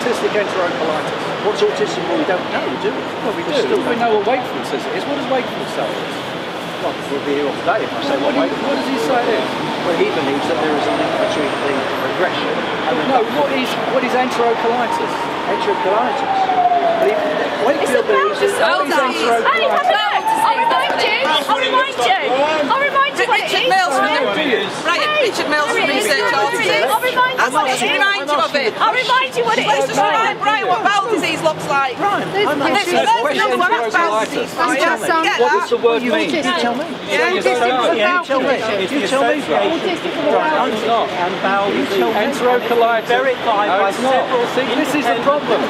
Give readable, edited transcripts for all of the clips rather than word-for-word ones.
autistic enterocolitis? What's autism? Well, we don't know, do we? Well, we do. We know what wakefulness is. What does wakefulness say it is? Well, we'll be here all day if I say what does he say it is? Well, he believes that there is a link between the regression and the... No, what is enterocolitis? Enterocolitis? Wakefield believes that... I'll remind you what it Richard is. Mills from Richard Mills from Research Autism. I'll remind you of it. I'll remind you what it Please is. just remind Brian what bowel disease looks like. Brian, I'm not What does the word mean? You tell me. Yeah, you tell me. You tell me. No, it's not. And bowel disease. Enterocolitis. Verified by several. See, this is the problem.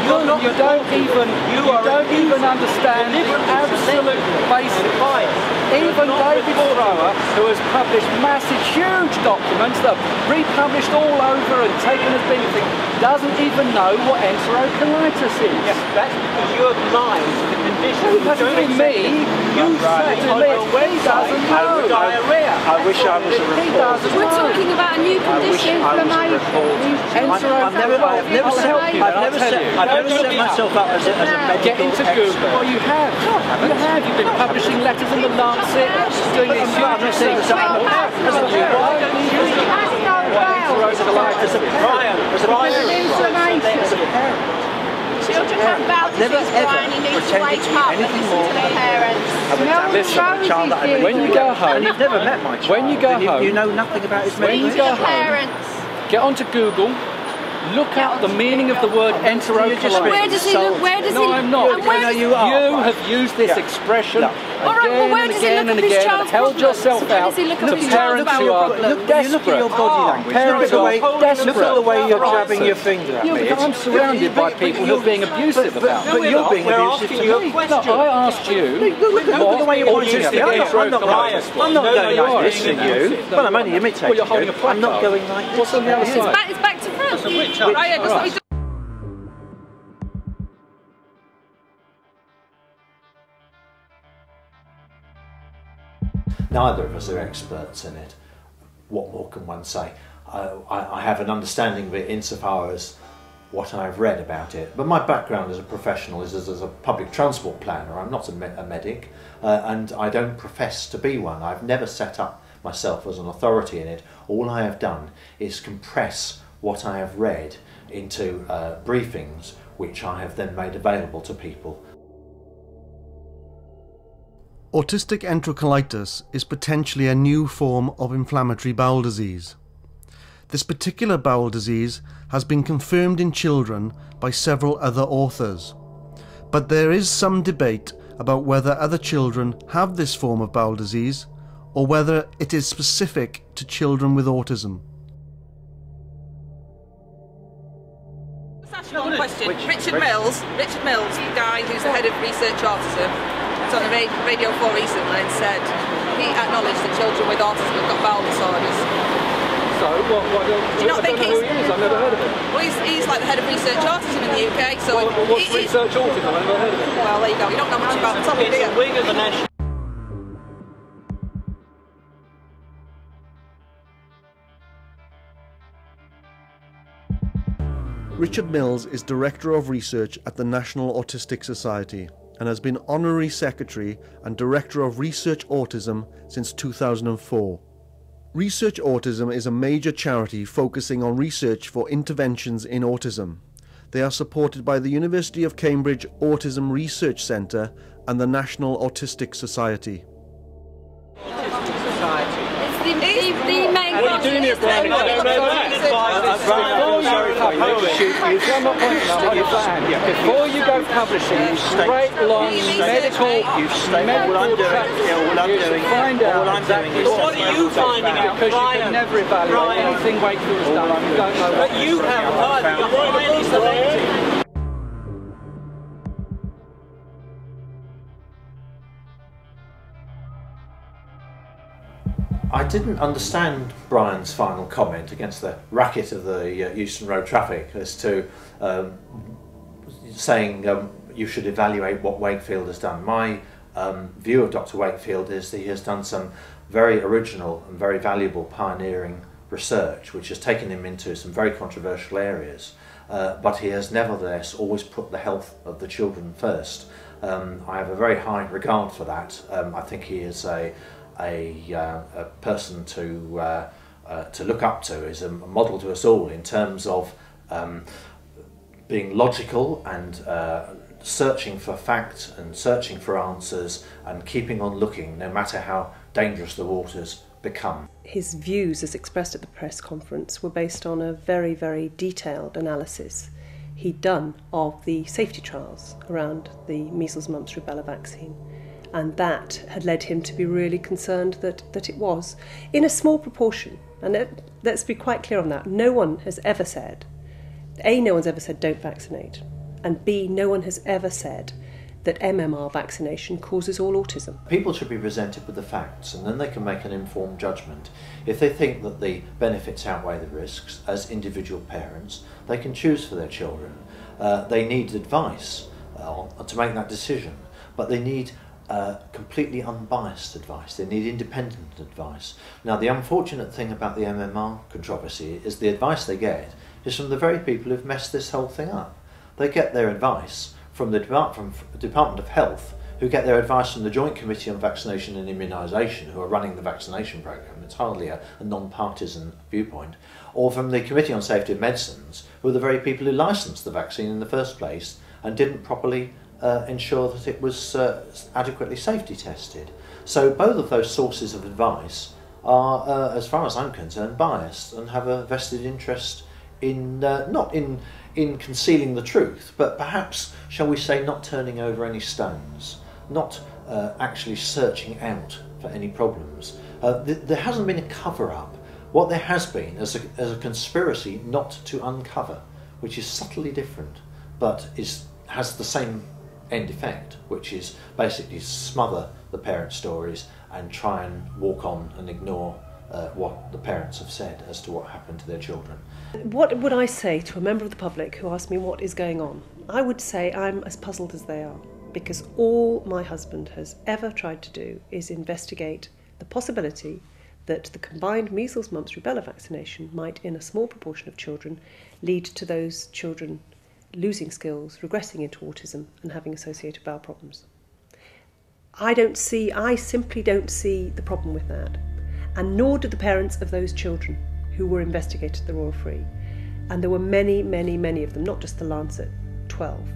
You don't even understand the absolute basic bias. Even David Thrower, who has published massive, huge documents that are republished all over and taken as being thing, doesn't even know what enterocolitis is. Yes, that's because you're blind to the condition. That doesn't mean me. You say to me, he doesn't know. Diarrhea. I wish I was a reporter. We're talking about a new condition, inflammation. I've never set myself up as a medical Get into Google. Well, you have. You have. You've been publishing letters in the Lancet, doing these huge things. Children have bowel disease, Brian. You need to wake up and listen to their parents. Listen, when you go home, you've never met my child. When you go home, you know nothing about his medical. When you go home, get onto Google. Look up the meaning of the word enterocolitis. Where does he look? Where does he look? No, I'm not. You have used this expression again and again and again and held yourself out to parents who are desperate. Look at your body language. Parents who are desperate. Look at the way you're jabbing your finger at me. I'm surrounded by people who are being abusive about me. But you're being abusive to me. No, I asked you. Look at the way you're pointing at me. I'm not going like this to you. Well, I'm only imitating you. I'm not going like this. What's on the other side? It's back to front. Neither of us are experts in it. What more can one say? I have an understanding of it insofar as what I've read about it, but my background as a professional is as a public transport planner. I'm not a medic, and I don't profess to be one. I've never set up myself as an authority in it. All I have done is compress what I have read into briefings which I have then made available to people. Autistic enterocolitis is potentially a new form of inflammatory bowel disease. This particular bowel disease has been confirmed in children by several other authors, but there is some debate about whether other children have this form of bowel disease or whether it is specific to children with autism. One question. Richard Mills, the guy who's the head of Research Autism, was on the Radio 4 recently and said he acknowledged that children with autism have got bowel disorders. So, do you not think who he is? I've never heard of him. Well, he's like the head of Research Autism in the UK, so... What's Research Autism? I've never heard of it. Well, there you go. You don't know much about the topic, do you? Wing of the national... Richard Mills is Director of Research at the National Autistic Society and has been Honorary Secretary and Director of Research Autism since 2004. Research Autism is a major charity focusing on research for interventions in autism. They are supported by the University of Cambridge Autism Research Centre and the National Autistic Society. It's the main What are you doing here, Brian? I don't know that. Before you go publishing straight, long, medical, you state all I'm doing. Find out exactly what are you finding out? Because you can never evaluate anything Wakefield has done. You don't know. But you haven't either. You're highly selective. I didn't understand Brian's final comment against the racket of the Euston Road traffic as to saying you should evaluate what Wakefield has done. My view of Dr. Wakefield is that he has done some very original and very valuable pioneering research which has taken him into some very controversial areas, but he has nevertheless always put the health of the children first. I have a very high regard for that. I think he is a person to look up to, is a model to us all in terms of being logical and searching for facts and searching for answers and keeping on looking no matter how dangerous the waters become. His views as expressed at the press conference were based on a very, very detailed analysis he'd done of the safety trials around the measles, mumps, rubella vaccine, and that had led him to be really concerned that it was in a small proportion. And let's be quite clear on that. No one has ever said, A, no one's ever said don't vaccinate, and B, no one has ever said that MMR vaccination causes all autism. People should be presented with the facts, and then they can make an informed judgment. If they think that the benefits outweigh the risks, as individual parents, they can choose for their children. They need advice to make that decision, but they need completely unbiased advice. They need independent advice. Now, the unfortunate thing about the MMR controversy is the advice they get is from the very people who've messed this whole thing up. They get their advice from the Department of Health, who get their advice from the Joint Committee on Vaccination and Immunisation, who are running the vaccination programme. It's hardly a non-partisan viewpoint. Or from the Committee on Safety of Medicines, who are the very people who licensed the vaccine in the first place and didn't properly ensure that it was adequately safety tested. So both of those sources of advice are, as far as I'm concerned, biased and have a vested interest in not in concealing the truth, but perhaps, shall we say, not turning over any stones, not actually searching out for any problems. There hasn't been a cover-up. What there has been is a conspiracy not to uncover, which is subtly different, but has the same end effect, which is basically smother the parent stories and try and walk on and ignore what the parents have said as to what happened to their children. What would I say to a member of the public who asked me what is going on? I would say I'm as puzzled as they are, because all my husband has ever tried to do is investigate the possibility that the combined measles, mumps, rubella vaccination might, in a small proportion of children, lead to those children losing skills, regressing into autism and having associated bowel problems. I simply don't see the problem with that. And nor did the parents of those children who were investigated at the Royal Free. And there were many, many, many of them, not just the Lancet, 12.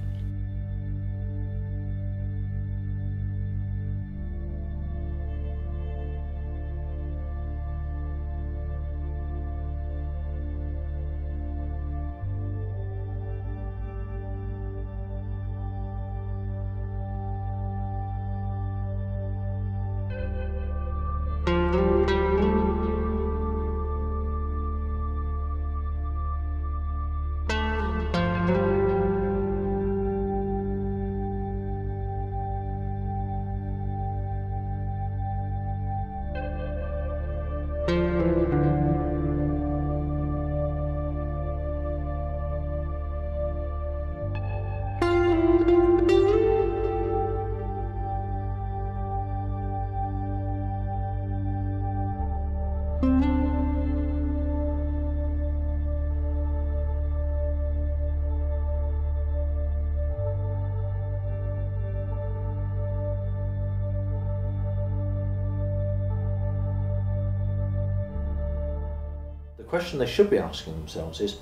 The question they should be asking themselves is,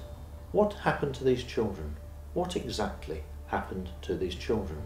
what happened to these children? What exactly happened to these children?